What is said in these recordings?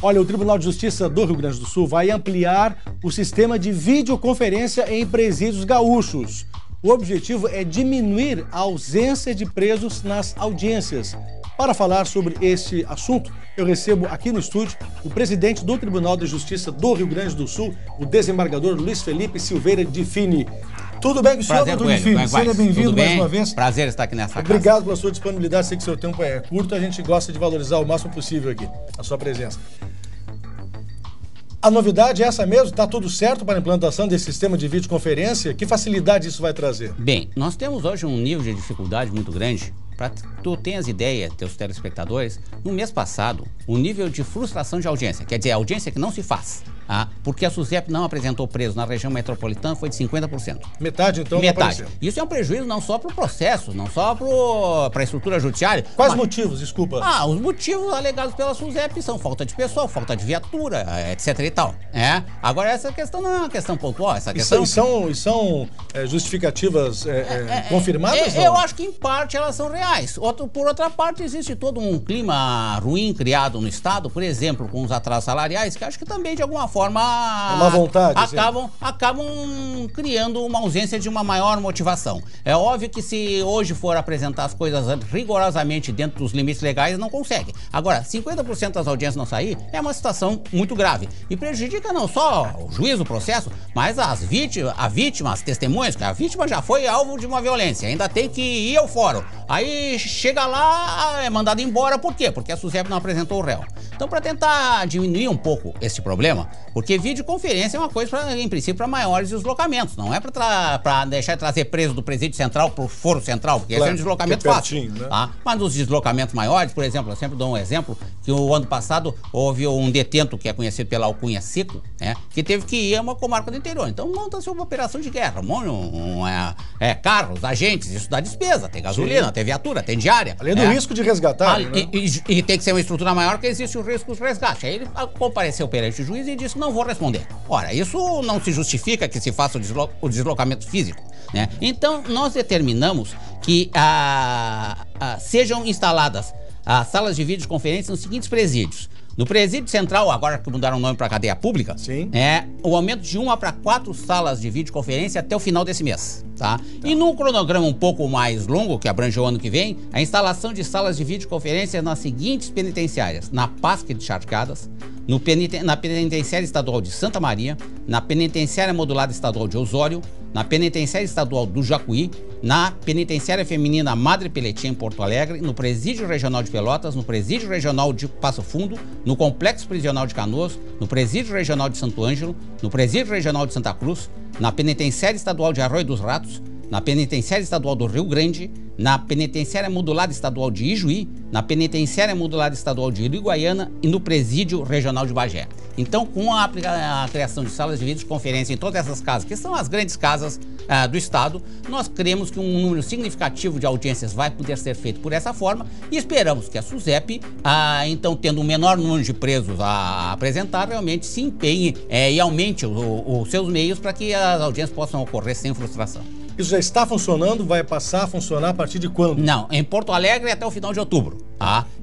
Olha, o Tribunal de Justiça do Rio Grande do Sul vai ampliar o sistema de videoconferência em presídios gaúchos. O objetivo é diminuir a ausência de presos nas audiências. Para falar sobre este assunto, eu recebo aqui no estúdio o presidente do Tribunal de Justiça do Rio Grande do Sul, o desembargador Luiz Felipe Silveira de Fini. Tudo bem com o senhor, doutor de Fini? Seja bem-vindo mais uma vez. Prazer estar aqui nessa casa. Obrigado pela sua disponibilidade. Sei que o seu tempo é curto, a gente gosta de valorizar o máximo possível aqui a sua presença. A novidade é essa mesmo? Está tudo certo para a implantação desse sistema de videoconferência? Que facilidade isso vai trazer? Bem, nós temos hoje um nível de dificuldade muito grande. Para tu tenhas ideia, teus telespectadores, no mês passado, o nível de frustração de audiência, quer dizer, a audiência que não se faz, porque a SUSEP não apresentou presos na região metropolitana, foi de 50%. Metade, então, metade. Isso é um prejuízo não só para o processo, não só para a estrutura judiciária. Quais motivos, desculpa? Os motivos alegados pela SUSEP são falta de pessoal, falta de viatura, etc e tal. Agora, essa questão não é uma questão pontual, essa questão... E são justificativas confirmadas? Eu acho que, em parte, elas são reais. Por outra parte, existe todo um clima ruim criado no Estado, por exemplo, com os atrasos salariais, que acho que também, de alguma forma, uma vontade, acabam criando uma ausência de uma maior motivação. É óbvio que se hoje for apresentar as coisas rigorosamente dentro dos limites legais, não consegue. Agora, 50% das audiências não sair é uma situação muito grave e prejudica não só o juiz do processo, mas a vítima, as testemunhas, que a vítima já foi alvo de uma violência, ainda tem que ir ao fórum. Aí chega lá, é mandado embora, por quê? Porque a SUSEP não apresentou o réu. Então, para tentar diminuir um pouco esse problema, porque videoconferência é uma coisa, em princípio, para maiores deslocamentos, não é para deixar de trazer preso do presídio central para o foro central, porque esse é um deslocamento fácil. Né? Mas nos deslocamentos maiores, por exemplo, eu sempre dou um exemplo, que o ano passado houve um detento que é conhecido pela alcunha Seco, que teve que ir a uma comarca do interior. Então, monta-se uma operação de guerra, carros, agentes, isso dá despesa, tem gasolina, tem viatura, tem diária. Além do risco de resgatar. E tem que ser uma estrutura maior, porque existe o risco de resgate. Aí ele compareceu perante o juiz e disse: não vou responder. Ora, isso não se justifica que se faça o deslocamento físico. Então, nós determinamos que sejam instaladas as salas de videoconferência nos seguintes presídios. No presídio central, agora que mudaram o nome para cadeia pública, o aumento de 1 para 4 salas de videoconferência até o final desse mês. E num cronograma um pouco mais longo, que abrange o ano que vem, a instalação de salas de videoconferência nas seguintes penitenciárias: na PASC de Charcadas, na Penitenciária Estadual de Santa Maria, na Penitenciária Modulada Estadual de Osório, na Penitenciária Estadual do Jacuí, na Penitenciária Feminina Madre Peletim, em Porto Alegre, no Presídio Regional de Pelotas, no Presídio Regional de Passo Fundo, no Complexo Prisional de Canoas, no Presídio Regional de Santo Ângelo, no Presídio Regional de Santa Cruz, na Penitenciária Estadual de Arroio dos Ratos, na Penitenciária Estadual do Rio Grande, na Penitenciária Modulada Estadual de Ijuí, na Penitenciária Modulada Estadual de Uruguaiana e no Presídio Regional de Bagé. Então, com a criação de salas de videoconferência em todas essas casas, que são as grandes casas do Estado, nós cremos que um número significativo de audiências vai poder ser feito por essa forma e esperamos que a SUSEP, então, tendo um menor número de presos a apresentar, realmente se empenhe e aumente os seus meios para que as audiências possam ocorrer sem frustração. Isso já está funcionando? Vai passar a funcionar a partir de quando? Não, em Porto Alegre até o final de outubro.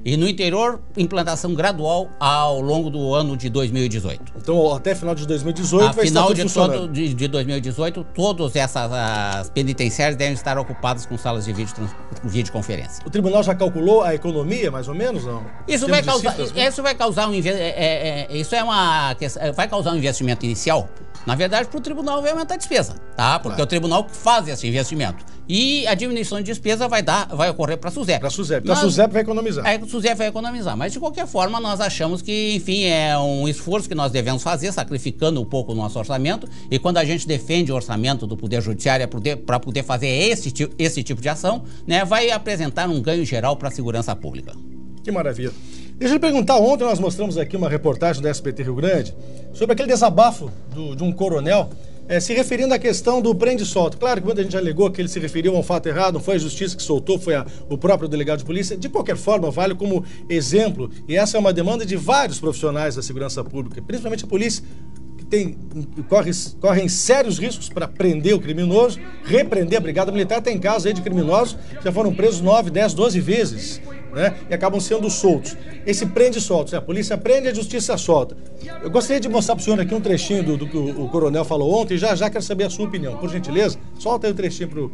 E no interior, implantação gradual ao longo do ano de 2018. Então, até final de 2018 vai estar tudo funcionando. Final de 2018, todas essas penitenciárias devem estar ocupadas com salas de videoconferência. O tribunal já calculou a economia, mais ou menos, não? Isso vai causar um investimento inicial. Na verdade, para o tribunal vai aumentar a despesa, porque é o tribunal que faz esse investimento. E a diminuição de despesa vai ocorrer para a SUSEP. Para a SUSEP. Então a SUSEP vai economizar. A SUSEP vai economizar. Mas, de qualquer forma, nós achamos que, enfim, é um esforço que nós devemos fazer, sacrificando um pouco o nosso orçamento. E quando a gente defende o orçamento do Poder Judiciário para poder fazer esse tipo de ação, vai apresentar um ganho geral para a segurança pública. Que maravilha. Deixa eu lhe perguntar, ontem nós mostramos aqui uma reportagem da SBT Rio Grande sobre aquele desabafo de um coronel se referindo à questão do prende-solta. Claro que muita gente alegou que ele se referiu a um fato errado, não foi a justiça que soltou, foi o próprio delegado de polícia. De qualquer forma, vale como exemplo, e essa é uma demanda de vários profissionais da segurança pública, principalmente a polícia, que correm sérios riscos para prender o criminoso, repreender a Brigada Militar. Tem casos aí de criminosos que já foram presos 9, 10, 12 vezes, né? E acabam sendo soltos. Esse prende e solta, a polícia prende e a justiça solta. Eu gostaria de mostrar para o senhor aqui um trechinho do que o coronel falou ontem, e já quero saber a sua opinião. Por gentileza, solta aí o trechinho para o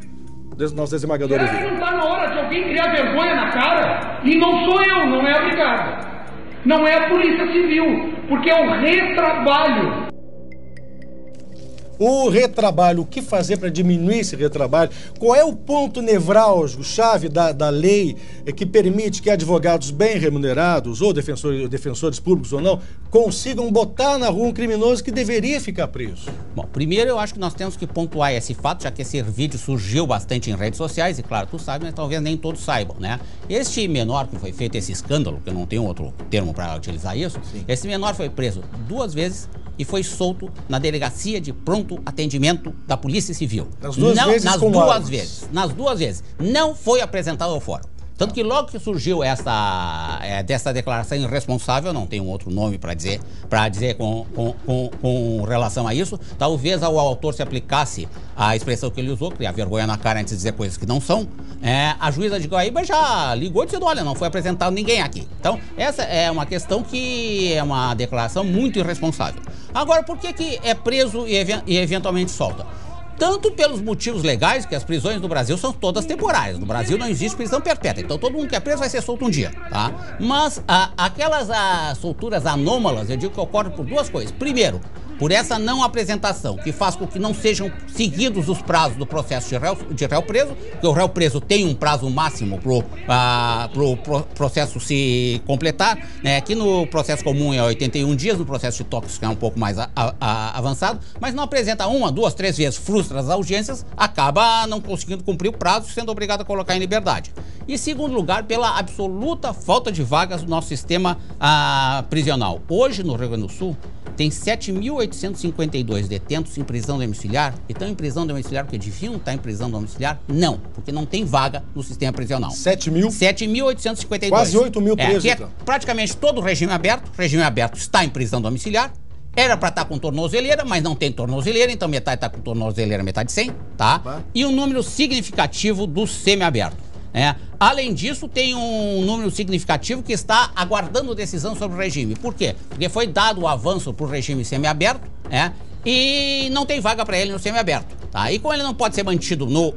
nosso desembargador ouvir. Não está na hora de alguém criar vergonha na cara? E não sou eu, não é a Brigada. Não é a Polícia Civil, porque é o retrabalho. O retrabalho, o que fazer para diminuir esse retrabalho? Qual é o ponto nevrálgico, chave da lei que permite que advogados bem remunerados, ou defensores públicos ou não, consigam botar na rua um criminoso que deveria ficar preso? Bom, primeiro eu acho que nós temos que pontuar esse fato, já que esse vídeo surgiu bastante em redes sociais, e claro, tu sabe, mas talvez nem todos saibam, né? Este menor que foi feito esse escândalo, que eu não tenho outro termo para utilizar isso, sim, esse menor foi preso 2 vezes e foi solto na delegacia de pronto atendimento da Polícia Civil. Nas duas vezes? Nas 2 vezes. Não foi apresentado ao fórum. Tanto que logo que surgiu dessa declaração irresponsável, não tem um outro nome para dizer com relação a isso, talvez ao autor se aplicasse a expressão que ele usou, criar vergonha na cara antes de dizer coisas que não são, a juíza de Guaíba já ligou dizendo, olha, não foi apresentado ninguém aqui. Então, essa é uma questão que é uma declaração muito irresponsável. Agora, por que é preso e eventualmente solta? Tanto pelos motivos legais, que as prisões no Brasil são todas temporárias. No Brasil não existe prisão perpétua, então todo mundo que é preso vai ser solto um dia, tá? Mas aquelas solturas anômalas, eu digo que ocorrem por 2 coisas. Primeiro, por essa não apresentação, que faz com que não sejam seguidos os prazos do processo de réu preso, porque o réu preso tem um prazo máximo para o processo se completar, né? Aqui no processo comum é 81 dias, no processo de tóxicos é um pouco mais avançado, mas não apresenta 1, 2, 3 vezes, frustra as audiências, acaba não conseguindo cumprir o prazo, sendo obrigado a colocar em liberdade. E, em segundo lugar, pela absoluta falta de vagas no nosso sistema prisional. Hoje, no Rio Grande do Sul, tem 7.852 detentos em prisão domiciliar. E estão em prisão domiciliar porque deviam estar em prisão domiciliar? Não, porque não tem vaga no sistema prisional. 7.852. Quase 8 mil presos, que é então. Praticamente todo o regime aberto. O regime aberto está em prisão domiciliar. Era para estar com tornozeleira, mas não tem tornozeleira, então metade está com tornozeleira, metade sem, tá? E um número significativo do semiaberto. Além disso, tem um número significativo que está aguardando decisão sobre o regime. Por quê? Porque foi dado o avanço para o regime semiaberto, e não tem vaga para ele no semiaberto. Tá? E como ele não pode ser mantido no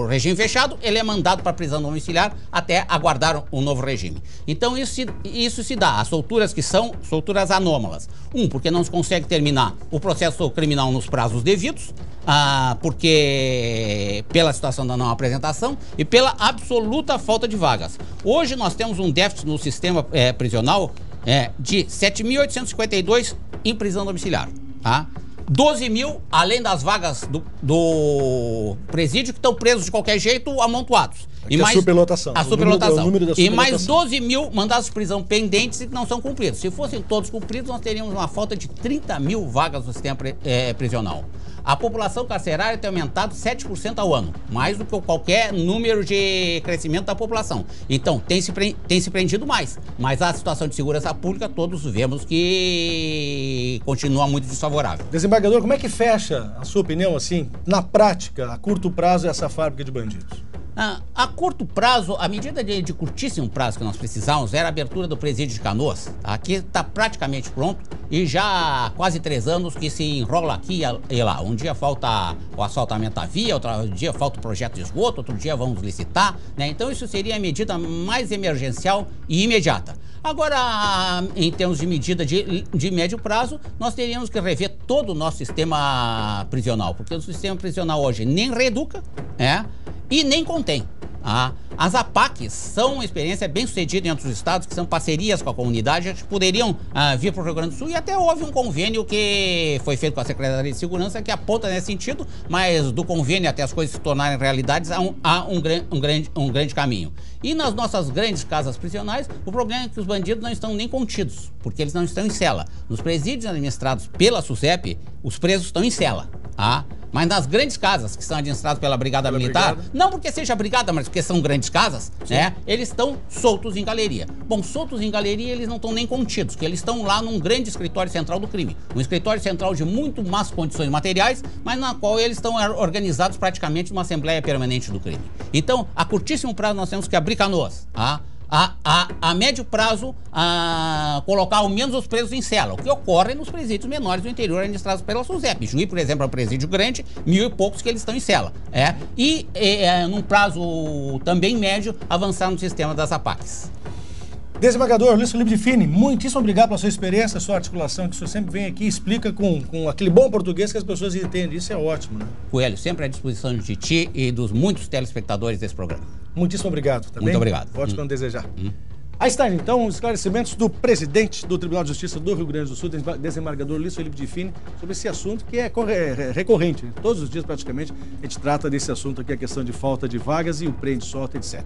regime fechado, ele é mandado para prisão domiciliar até aguardar um novo regime. Então isso se dá a solturas que são solturas anômalas. Porque não se consegue terminar o processo criminal nos prazos devidos, porque pela situação da não apresentação e pela absoluta falta de vagas. Hoje nós temos um déficit no sistema prisional de 7.852 em prisão domiciliar, tá? 12 mil, além das vagas do presídio, que estão presos de qualquer jeito, amontoados. E mais, a superlotação. A superlotação. O número da superlotação. E mais 12 mil mandados de prisão pendentes e que não são cumpridos. Se fossem todos cumpridos, nós teríamos uma falta de 30 mil vagas no sistema prisional. A população carcerária tem aumentado 7% ao ano, mais do que qualquer número de crescimento da população. Então, tem se prendido mais. Mas a situação de segurança pública, todos vemos que continua muito desfavorável. Desembargador, como é que fecha, a sua opinião, assim, na prática, a curto prazo, essa fábrica de bandidos? A curto prazo, a medida de curtíssimo prazo que nós precisávamos era a abertura do presídio de Canoas. Aqui está praticamente pronto e já há quase 3 anos que se enrola aqui e lá. Um dia falta o asfaltamento da via, outro dia falta o projeto de esgoto, outro dia vamos licitar, né? Então isso seria a medida mais emergencial e imediata. Agora, em termos de medida de médio prazo, nós teríamos que rever todo o nosso sistema prisional, porque o sistema prisional hoje nem reeduca, e nem contém. As APACs são uma experiência bem sucedida em outros estados, que são parcerias com a comunidade, que poderiam vir para o Rio Grande do Sul, e até houve um convênio que foi feito com a Secretaria de Segurança que aponta nesse sentido, mas do convênio até as coisas se tornarem realidades há um grande caminho. E nas nossas grandes casas prisionais, o problema é que os bandidos não estão nem contidos, porque eles não estão em cela. Nos presídios administrados pela SUSEP, os presos estão em cela, Mas nas grandes casas que são administradas pela Brigada Militar, não porque seja brigada, mas porque são grandes casas, né? Eles estão soltos em galeria. Bom, soltos em galeria eles não estão nem contidos, porque eles estão lá num grande escritório central do crime. Um escritório central de muito más condições materiais, mas na qual eles estão organizados praticamente numa assembleia permanente do crime. Então, a curtíssimo prazo nós temos que abrir canoas, tá? A médio prazo, colocar ao menos os presos em cela, o que ocorre nos presídios menores do interior administrados pela SUSEP. Juí, por exemplo, é um presídio grande, 1.000 e poucos que eles estão em cela. Num prazo também médio, avançar no sistema das APACs. Desembargador Luiz Felipe de Fini, muitíssimo obrigado pela sua experiência, sua articulação, que o senhor sempre vem aqui e explica com aquele bom português que as pessoas entendem. Isso é ótimo, né? Coelho, sempre à disposição de ti e dos muitos telespectadores desse programa. Muitíssimo obrigado. Tá Muito bem? obrigado. Volte quando desejar. Aí está, então, os esclarecimentos do presidente do Tribunal de Justiça do Rio Grande do Sul, desembargador Luiz Felipe de Fini, sobre esse assunto que é recorrente. Todos os dias, praticamente, a gente trata desse assunto aqui, a questão de falta de vagas e o prende, solta, etc.